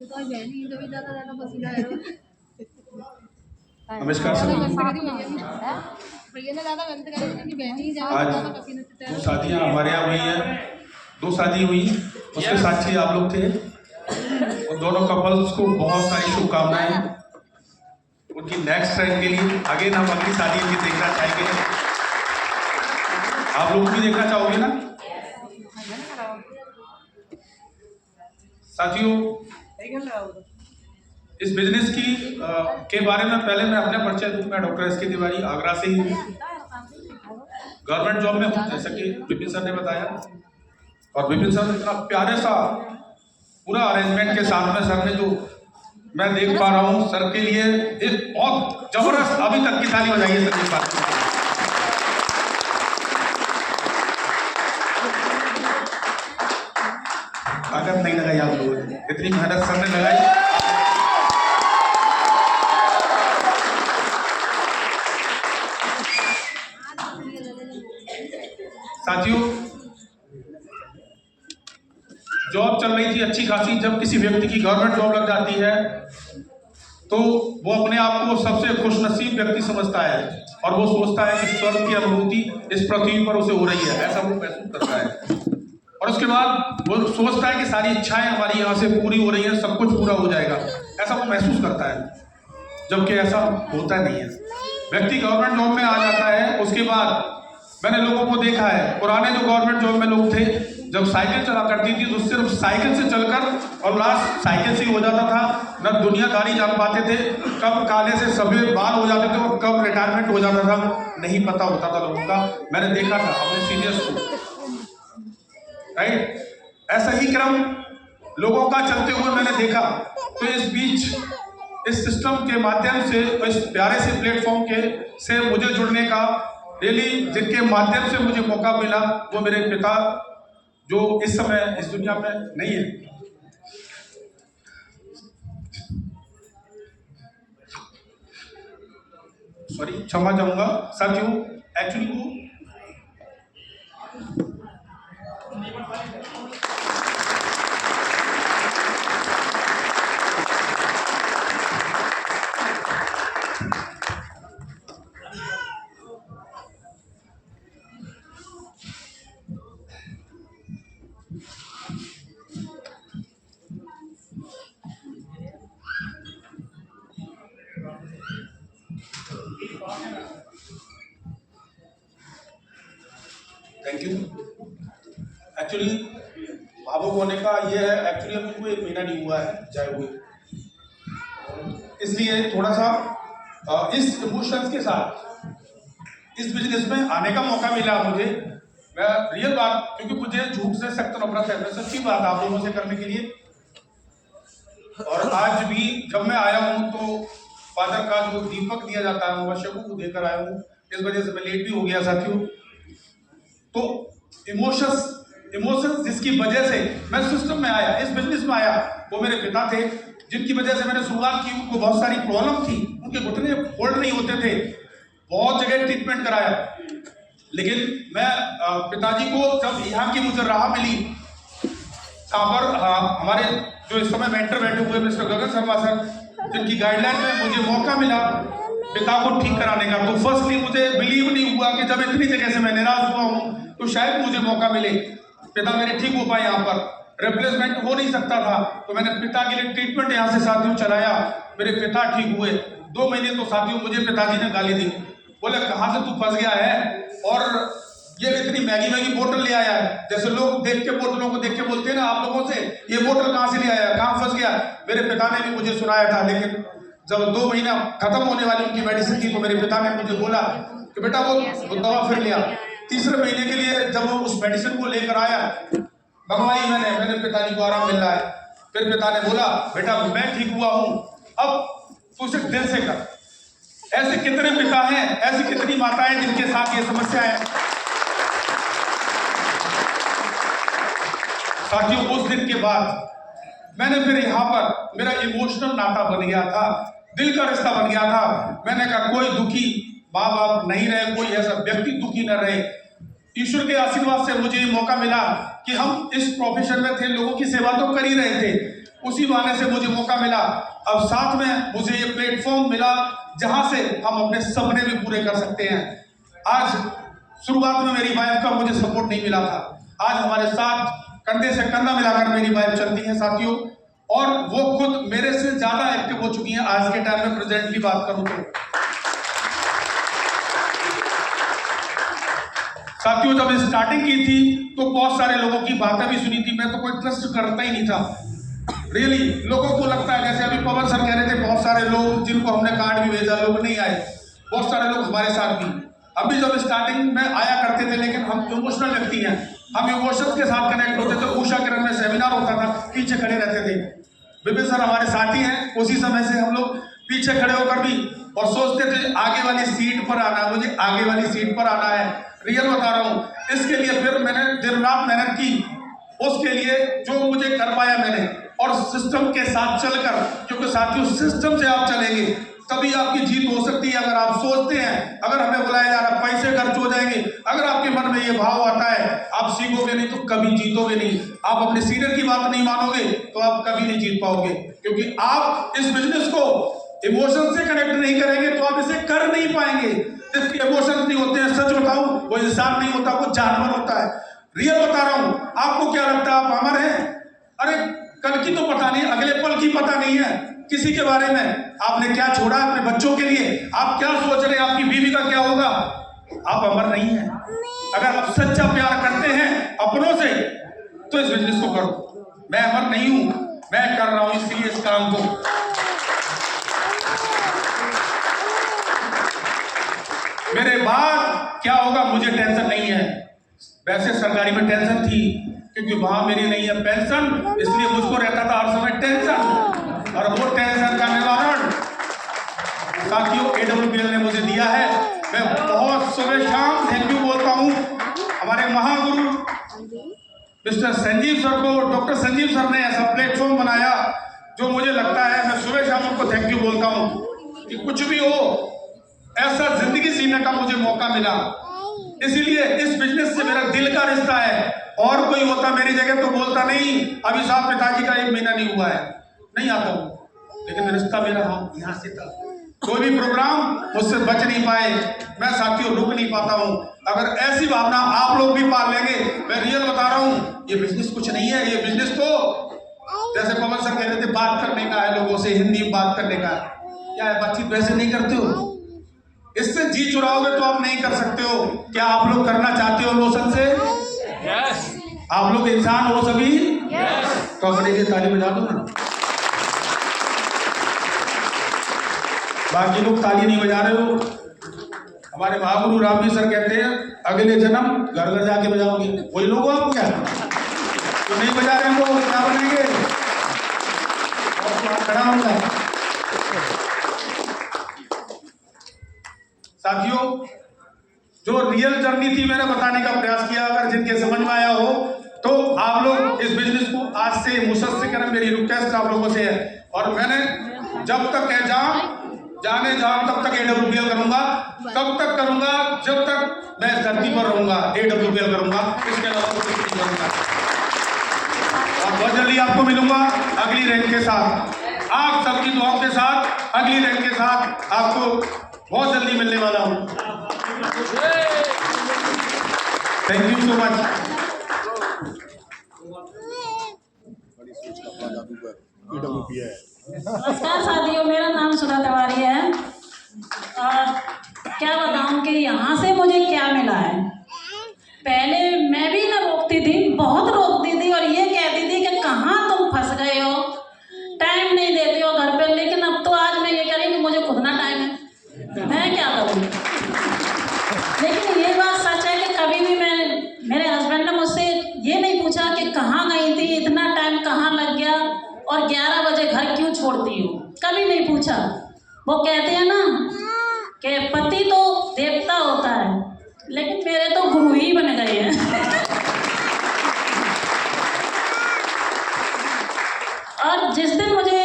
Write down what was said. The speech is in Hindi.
नमस्कार सभी। आज दो शादियाँ हमारे यहाँ हुई हैं, दो शादी हुई, उसके साक्षी आप लोग थे। उन दोनों कपल्स को बहुत सारी शुभकामनाएं उनकी नेक्स्ट ट्रेंड के लिए। आगे हम अगली शादी भी देखना चाहेंगे, आप लोग भी देखना चाहोगे ना साथियों। इस बिजनेस की के बारे में पहले मैं अपना परिचय दूं। मैं डॉक्टर एस के तिवारी, आगरा से ही हूँ। गवर्नमेंट जॉब में हूँ, जैसा कि विपिन सर ने बताया। और विपिन सर इतना प्यारे सा पूरा अरेंजमेंट के साथ में सर ने जो मैं देख पा रहा हूँ, सर के लिए एक बहुत जबरदस्त, अभी तक की ताली बजाइए सर के साथ। ताकत नहीं लगाई आप लोगों ने, इतनी मेहनत सर ने लगाई। साथियों, जॉब चल रही थी अच्छी खासी। जब किसी व्यक्ति की गवर्नमेंट जॉब लग जाती है तो वो अपने आप को सबसे खुशनसीब व्यक्ति समझता है और वो सोचता है कि स्वर्ग की अनुभूति इस पृथ्वी पर उसे हो रही है, ऐसा वो महसूस करता है। और उसके बाद वो सोचता है कि सारी इच्छाएं हमारी यहाँ से पूरी हो रही है, सब कुछ पूरा हो जाएगा, ऐसा वो महसूस करता है। जबकि ऐसा होता नहीं है। व्यक्ति गवर्नमेंट जॉब में आ जाता है, उसके बाद मैंने लोगों को देखा है, पुराने जो गवर्नमेंट जॉब में लोग थे, जब साइकिल चला करती थी तो सिर्फ साइकिल से चलकर और लास्ट साइकिल से ही हो जाता था। न दुनियादारी जान पाते थे, कब काले से सफेद बाल हो जाते थे और कब रिटायरमेंट हो जाता था, नहीं पता होता था लोगों का। मैंने देखा था अपने सीनियर्स को, राइट। ऐसा ही क्रम लोगों का चलते हुए मैंने देखा। तो इस बीच इस सिस्टम के माध्यम से, इस प्यारे से प्लेटफॉर्म के से मुझे जुड़ने का, डेली जिनके माध्यम से मुझे मौका मिला, वो मेरे पिता जो इस समय इस दुनिया में नहीं है। सॉरी, क्षमा चाहूंगा साथियों, एक्चुअली वो थैंक यू। एक्चुअली भावुक होने का ये है, एक्चुअली अभी कोई 1 महीना नहीं हुआ है जाए हुए, इसलिए थोड़ा सा इस इमोशंस के साथ इस बिजनेस में आने का मौका मिला मुझे। मैं रियल बात, क्योंकि मुझे झूठ से सख्त नफरत है, मैं सच्ची बात आप लोगों से करने के लिए। और आज भी जब मैं आया हूँ तो फादर का जो दीपक दिया जाता है वशकों को देकर आया हूँ, इस वजह से मैं लेट भी हो गया साथियों। तो इमोशंस जिसकी वजह से मैं सिस्टम में आया, इस बिजनेस में आया, वो मेरे पिता थे, जिनकी वजह से मैंने शुरुआत की। उनको बहुत सारी प्रॉब्लम थी, उनके घुटने होल्ड नहीं होते थे, बहुत जगह ट्रीटमेंट कराया। लेकिन मैं पिताजी को जब यहाँ की मुझे राह मिली, हमारे जो इस समय मेंटर बैठे हुए मिस्टर गगन शर्मा सर, जिनकी गाइडलाइन में मुझे मौका मिला पिता को ठीक कराने का, तो फर्स्टली मुझे बिलीव नहीं हुआ कि जब इतनी जगह से मैं निराश हुआ हूँ तो शायद मुझे मौका मिले, पिता मेरे ठीक हो पाए। यहाँ पर रिप्लेसमेंट हो नहीं सकता था, तो मैंने पिता के लिए ट्रीटमेंट यहाँ से साथियों चलाया। मेरे पिता ठीक हुए। 2 महीने तो साथियों मुझे पिताजी ने गाली दी, बोले कहाँ से तू फंस गया है, और ये इतनी महंगी बोतल ले आया है। जैसे लोग देख के बोतलों को देख के बोलते हैं ना आप लोगों से, ये बोतल कहाँ से ले आया, कहाँ फंस गया। मेरे पिता ने भी मुझे सुनाया था, लेकिन जब 2 महीना खत्म होने वाली उनकी मेडिसिन थी तो मेरे पिता ने मुझे बोला कि बेटा वो दवा फिर लिया। 3रे महीने के लिए जब वो उस मेडिसिन को लेकर आया, मंगवाई मैंने, मेरे पिताजी को आराम मिल रहा है। फिर पिता ने बोला बेटा मैं ठीक हुआ हूं, अब तू सिर्फ दिल से कर। ऐसे कितने पिता हैं, ऐसी कितनी माताएं जिनके साथ ये समस्या है साथियों। उस दिन के बाद मैंने फिर यहाँ पर मेरा इमोशनल नाता बन गया था, दिल का रिश्ता बन गया था। मैंने कहा कोई दुखी माँ बाप नहीं रहे, कोई ऐसा व्यक्ति दुखी न रहे। ईश्वर के आशीर्वाद से मुझे मौका मिला कि हम इस प्रोफेशन में थे, लोगों की सेवा तो कर ही रहे थे, उसी बहाने से मुझे मौका मिला। अब साथ में मुझे ये प्लेटफॉर्म मिला जहां से हम अपने सपने भी पूरे कर सकते हैं। आज शुरुआत में मेरी वाइफ का मुझे सपोर्ट नहीं मिला था, आज हमारे साथ कंधे से कंधा मिलाकर मेरी वाइफ चलती है साथियों, और वो खुद मेरे से ज्यादा एक्टिव हो चुकी हैं आज के टाइम में। प्रेजेंटली बात करूं तो साथियों, जब स्टार्टिंग की थी तो बहुत सारे लोगों की बातें भी सुनी थी, मैं तो कोई ट्रस्ट करता ही नहीं था रियली। लोगों को लगता है, जैसे अभी पवन सर कह रहे थे, बहुत सारे लोग जिनको हमने कार्ड भी भेजा, लोग नहीं आए, बहुत सारे लोग हमारे साथ भी अभी जब स्टार्टिंग में आया करते थे, लेकिन हम इमोशनल व्यक्ति हैं, हम इमोशंस के साथ कनेक्ट होते थे। उषा किरण में सेमिनार होता था, पीछे खड़े रहते थे, विपिन सर हमारे साथी हैं, उसी समय से हम लोग पीछे खड़े होकर भी और सोचते थे आगे वाली सीट पर आना, मुझे आगे वाली सीट पर आना है। रियल बता रहा हूँ, इसके लिए फिर मैंने दिन रात मेहनत की, उसके लिए जो मुझे कर पाया मैंने, और सिस्टम के साथ चलकर, क्योंकि साथियों सिस्टम से आप चलेंगे तभी आपकी जीत हो सकती है। अगर आप सोचते हैं अगर हमें बुलाया जा रहा, पैसे खर्च हो जाएंगे, अगर आपके मन में ये भाव आता है, आप सीखोगे नहीं तो कभी जीतोगे नहीं। आप अपने सीनियर की बात नहीं मानोगे तो आप कभी नहीं जीत पाओगे, क्योंकि आप इस बिजनेस को इमोशन से कनेक्ट नहीं करेंगे तो आप इसे कर नहीं पाएंगे। जिसके इमोशंस नहीं होते हैं, सच बताऊं, वो इंसान नहीं होता, वो जानवर होता है। रियल बता रहा हूं, आपको क्या लगता है आप अमर हैं? अरे कल की तो पता नहीं, अगले पल की पता नहीं है किसी के बारे में। आपने क्या छोड़ा अपने बच्चों के लिए, आप क्या सोच रहे हैं, आपकी बीवी का क्या होगा? आप अमर नहीं है। अगर आप सच्चा प्यार करते हैं अपनों से तो इस बिजनेस को करो। मैं अमर नहीं हूं, मैं कर रहा हूं इसलिए इस काम को। मेरे बाद क्या होगा मुझे टेंशन नहीं है। वैसे सरकारी में टेंशन थी, क्योंकि वहां मेरी नहीं है पेंशन, इसलिए मुझको रहता था हर समय टेंशन, और वो टेंशन का निवारण साथियों AWPL ने मुझे दिया है। मैं बहुत सुबह शाम थैंक यू बोलता हूं हमारे महागुरु मिस्टर संजीव सर को। डॉक्टर संजीव सर ने ऐसा प्लेटफॉर्म बनाया जो मुझे लगता है, मैं सुबह शाम उनको थैंक यू बोलता हूं कि कुछ भी हो ऐसा जिंदगी जीने का मुझे मौका मिला। इसीलिए इस बिजनेस से मेरा दिल का रिश्ता है। और कोई होता मेरी जगह तो बोलता नहीं, अभी साहब पिताजी का 1 महीना नहीं हुआ है, नहीं आता हूं, लेकिन रिश्ता मेरा यहाँ से था। कोई भी प्रोग्राम मुझसे बच नहीं पाए, मैं साथियों रुक नहीं पाता हूं। अगर ऐसी भावना आप लोग भी पाल लेंगे, मैं रियल बता रहा हूं, ये बिजनेस कुछ नहीं है। ये बिजनेस तो जैसे पवन सर कह रहे थे, बात करने का है, लोगों से हिंदी में बात करने का। क्या है, बातचीत वैसे नहीं करते हो, इससे जी चुराओगे तो आप नहीं कर सकते हो। क्या आप लोग करना चाहते हो इमोशन से? यस। आप लोग इंसान हो सभी? यस। तो अपने लिए ताली बजा दो ना। बाकी लोग ताली नहीं बजा रहे हो। हमारे महागुरु रामजी सर कहते हैं अगले जन्म घर घर जाके बजाओगे। वही लोग हो आप क्या? तो नहीं बजा रहे हो क्या बनेंगे? और खड़ा होगा। साथियों, जो रियल जर्नी थी मैंने बताने का प्रयास किया। अगर जिनके समझ में आया हो तो आप लोग इस बिजनेस को आज से मुसस्से करें, मेरी रिक्वेस्ट आप लोगों से है। और मैंने जब तक जाने तब तक AWPL करूंगा, तब तक करूंगा जब तक मैं धरती पर रहूंगा, AWPL करूंगा, इसके अलावा कुछ नहीं करूंगा। और बहुत जल्दी आपको मिलूंगा अगली रैंक के साथ, आप सबकी दुआओं के साथ अगली रैंक के साथ आपको बहुत जल्दी मिलने वाला हूं। Thank you so much. नमस्कार साथियों, मेरा नाम सुधा तिवारी है और क्या बताऊं कि यहाँ से मुझे क्या मिला है। पहले मैं भी ना रोकती थी, बहुत रोकती थी और ये कहती थी कि कहाँ तुम फंस गए हो, टाइम नहीं देते हो घर पे। लेकिन अब तो आज मैं ये कह रही कि मुझे खुद ना टाइम है, मैं क्या करूँ। लेकिन ये बात सच है कि कभी भी मेरे हस्बैंड ने मुझसे ये नहीं पूछा कि कहाँ गई थी, इतना टाइम कहाँ लग गया और 11 बजे घर क्यों छोड़ती हो, कभी नहीं पूछा। वो कहते हैं ना कि पति तो देवता होता है, लेकिन मेरे तो गुरु ही बन गए हैं। और जिस दिन मुझे